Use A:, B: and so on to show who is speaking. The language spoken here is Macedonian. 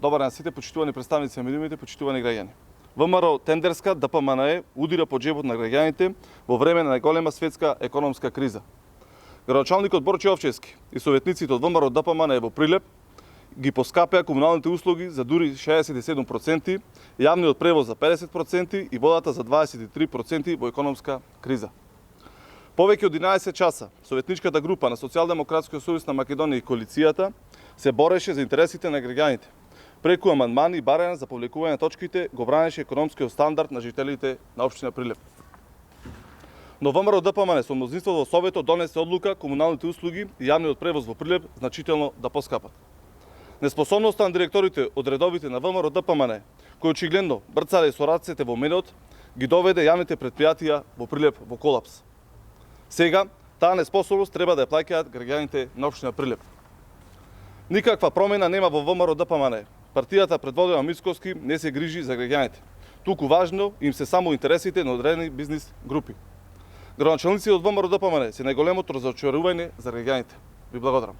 A: Добар на сите, почитувани представници на медиумите, почитувани граѓани. ВМРО Тендерска ДПМНЕ удира по джебот на граѓаните во време на најголема светска економска криза. Градоначалникот Борче Овчевски и советниците од ВМРО ДПМНЕ во Прилеп ги поскапеа комуналните услуги за дури 67%, јавниот превоз за 50% и водата за 23% во економска криза. Повеќе од 11 часа, советничката група на Социјалдемократскиот сојуз на Македонија и коалицијата се бореше за интересите на граѓаните. Преку амандмани и барања за повлекување на точките го бранеше економскиот стандард на жителите на општина Прилеп. Но ВМРО ДПМНЕ со мнозинство во Советот донесе одлука комуналните услуги и јавниот превоз во Прилеп значително да поскапат. Неспособноста на директорите од редовите на ВМРО ДПМНЕ, кои очигледно брцале со рацете во медот, ги доведе јавните предпријатија во Прилеп во колапс. Сега, таа неспособност треба да ја плаќаат граѓаните на општина Прилеп. Никаква промена нема во ВМРО ДПМНЕ. Партијата предводена Мицковски не се грижи за граѓаните. Туку важно им се само интересите на одредени бизнис групи. Градоначалниците од ВМРО ДПМНЕ се најголемото разочарување за граѓаните. Ви благодарам.